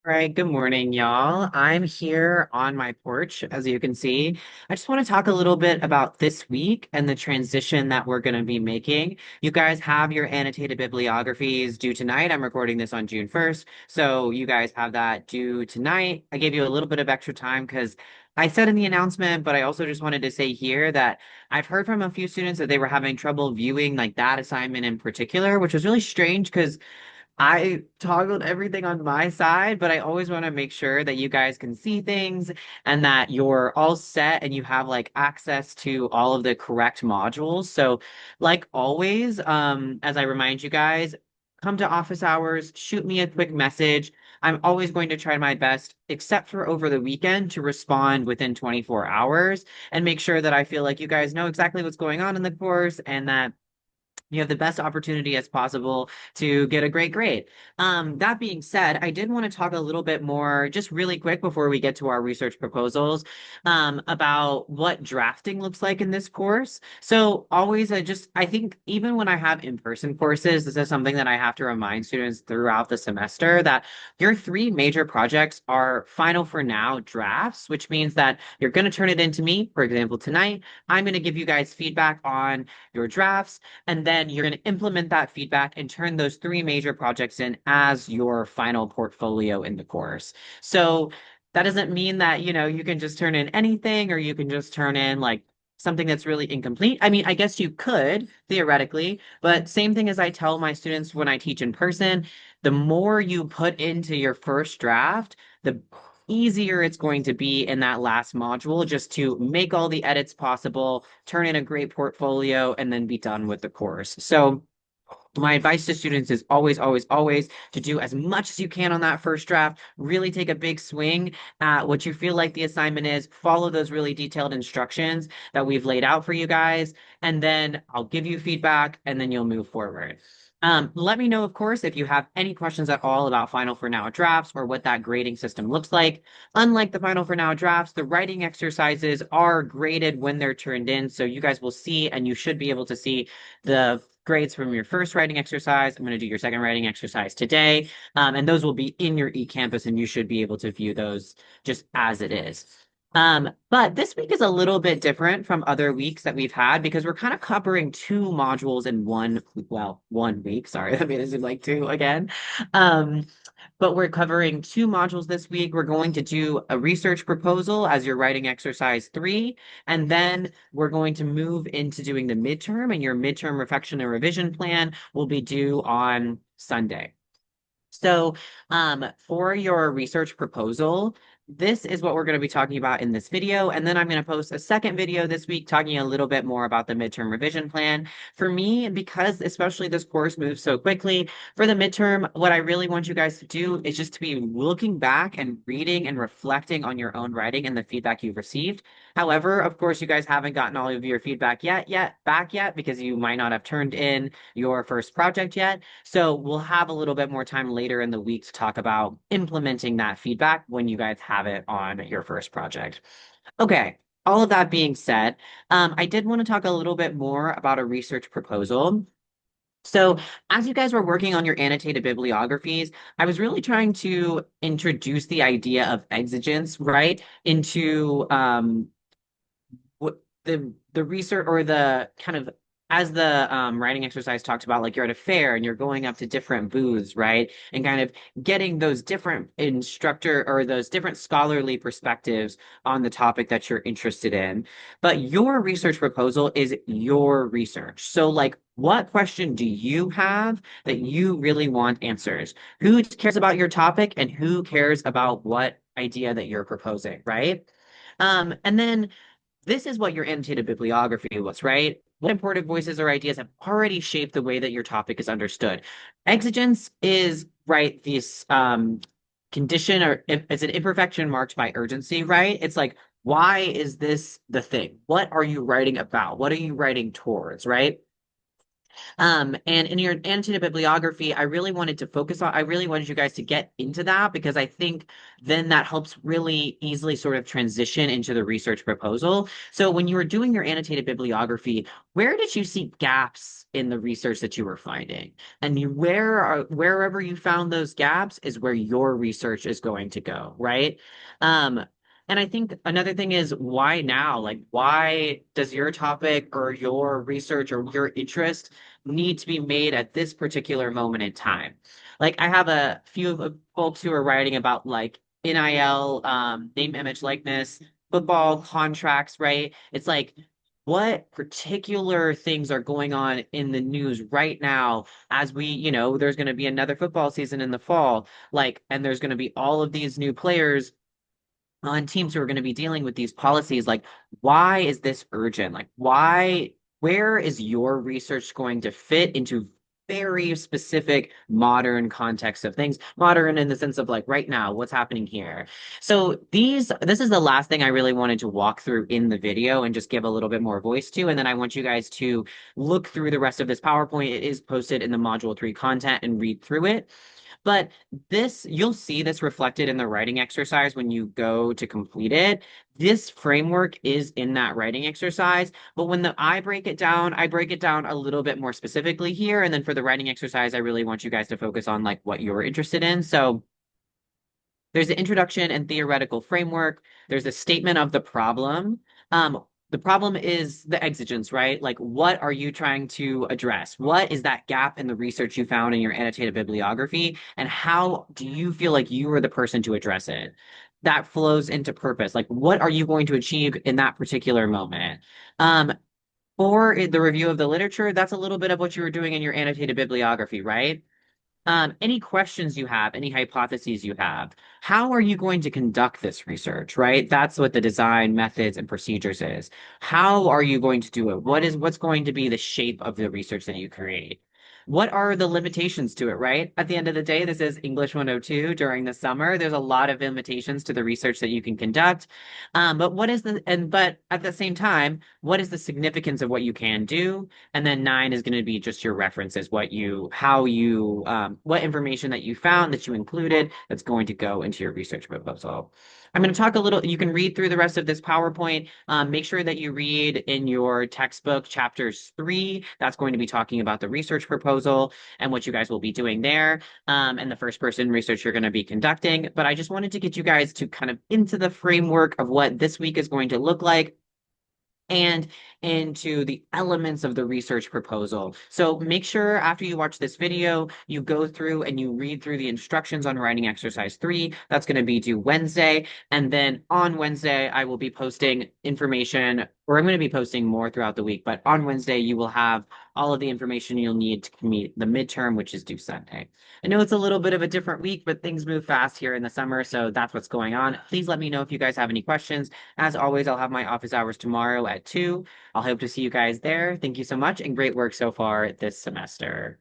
All right, good morning, y'all. I'm here on my porch, as you can see. I just want to talk a little bit about this week and the transition that we're going to be making. You guys have your annotated bibliographies due tonight. I'm recording this on June 1st, so you guys have that due tonight. I gave you a little bit of extra time because I said in the announcement, but I also just wanted to say here that I've heard from a few students that they were having trouble viewing like that assignment in particular, which was really strange because I toggled everything on my side, but I always want to make sure that you guys can see things and that you're all set and you have like access to all of the correct modules. So, like always, as I remind you guys, come to office hours, shoot me a quick message. I'm always going to try my best, except for over the weekend, to respond within 24 hours and make sure that I feel like you guys know exactly what's going on in the course and that you have the best opportunity as possible to get a great grade. That being said, I did want to talk a little bit more, just really quick before we get to our research proposals, about what drafting looks like in this course. So always, I think even when I have in-person courses, this is something that I have to remind students throughout the semester that your three major projects are final for now drafts, which means that you're going to turn it into me. For example, tonight, I'm going to give you guys feedback on your drafts. And then you're going to implement that feedback and turn those three major projects in as your final portfolio in the course. So that doesn't mean that, you can just turn in anything or you can just turn in like something that's really incomplete. I mean, I guess you could theoretically, but same thing as I tell my students when I teach in person, the more you put into your first draft, the easier it's going to be in that last module just to make all the edits possible, turn in a great portfolio, and then be done with the course. So my advice to students is always, always, always to do as much as you can on that first draft. Really take a big swing at what you feel like the assignment is. Follow those really detailed instructions that we've laid out for you guys. And then I'll give you feedback and then you'll move forward. Let me know, of course, if you have any questions at all about Final for Now drafts or what that grading system looks like. Unlike the Final for Now drafts, the writing exercises are graded when they're turned in. So you guys will see, and you should be able to see the grades from your first writing exercise. I'm going to do your second writing exercise today. And those will be in your eCampus, and you should be able to view those just as it is. But this week is a little bit different from other weeks that we've had because we're kind of covering two modules in one week. Sorry, that made it seem like two again. Um, but we're covering two modules this week. We're going to do a research proposal as your writing exercise 3, and then we're going to move into doing the midterm, and your midterm reflection and revision plan will be due on Sunday. So, for your research proposal, this is what we're going to be talking about in this video. And then I'm going to post a second video this week talking a little bit more about the midterm revision plan. For me, because especially this course moves so quickly, for the midterm, what I really want you guys to do is just to be looking back and reading and reflecting on your own writing and the feedback you've received. However, of course, you guys haven't gotten all of your feedback back yet, because you might not have turned in your first project yet. So we'll have a little bit more time later in the week to talk about implementing that feedback when you guys have it on your first project. Okay, all of that being said, I did want to talk a little bit more about a research proposal. So, as you guys were working on your annotated bibliographies, I was really trying to introduce the idea of exigence, right, into what the research or the kind of as the writing exercise talked about, like you're at a fair and you're going up to different booths, right? And kind of getting those different instructor or those different scholarly perspectives on the topic that you're interested in. But your research proposal is your research. So, like, what question do you have that you really want answers? Who cares about your topic and who cares about what idea that you're proposing, right? And then this is what your annotated bibliography was, right? What important voices or ideas have already shaped the way that your topic is understood? Exigence is, right, this condition or it's an imperfection marked by urgency, right? It's like, why is this the thing? What are you writing about? What are you writing towards, right? And in your annotated bibliography, I really wanted you guys to get into that because I think then that helps really easily sort of transition into the research proposal. So when you were doing your annotated bibliography, where did you see gaps in the research that you were finding? And wherever you found those gaps is where your research is going to go, right? Um, and I think another thing is why now? Like, why does your topic or your research or your interest need to be made at this particular moment in time? Like, I have a few of folks who are writing about like NIL, name, image, likeness, football contracts, right? It's like, what particular things are going on in the news right now as there's going to be another football season in the fall, like, and there's going to be all of these new players on teams who are going to be dealing with these policies. Like, why is this urgent? Like, where is your research going to fit into very specific modern context of things? Modern in the sense of like right now, what's happening here? So this is the last thing I really wanted to walk through in the video and just give a little bit more voice to. And then I want you guys to look through the rest of this PowerPoint. It is posted in the Module 3 content and read through it. But you'll see this reflected in the writing exercise when you go to complete it. This framework is in that writing exercise, but I break it down a little bit more specifically here. And then for the writing exercise, I really want you guys to focus on like what you're interested in. So there's the introduction and theoretical framework. There's a statement of the problem. The problem is the exigence, right? Like, what are you trying to address? What is that gap in the research you found in your annotated bibliography? And how do you feel like you are the person to address it? That flows into purpose. Like, what are you going to achieve in that particular moment? Um, for the review of the literature, that's a little bit of what you were doing in your annotated bibliography, right? Any questions you have, any hypotheses you have, how are you going to conduct this research, right? That's what the design methods and procedures is. How are you going to do it? What's going to be the shape of the research that you create? What are the limitations to it, right? At the end of the day, this is English 102 during the summer. There's a lot of limitations to the research that you can conduct. But at the same time, what is the significance of what you can do? And then 9 is going to be just your references, what information that you found that you included that's going to go into your research proposal. I'm going to talk a little, you can read through the rest of this PowerPoint. Make sure that you read in your textbook chapters 3. That's going to be talking about the research proposal and what you guys will be doing there, and the first person research you're going to be conducting. But I just wanted to get you guys to kind of into the framework of what this week is going to look like and into the elements of the research proposal. So make sure after you watch this video, you go through and you read through the instructions on writing exercise 3. That's going to be due Wednesday. And then on Wednesday, I will be posting information, or I'm going to be posting more throughout the week, but on Wednesday, you will have all of the information you'll need to meet the midterm, which is due Sunday. I know it's a little bit of a different week, but things move fast here in the summer, so that's what's going on. Please let me know if you guys have any questions. As always, I'll have my office hours tomorrow at 2. I'll hope to see you guys there. Thank you so much and great work so far this semester.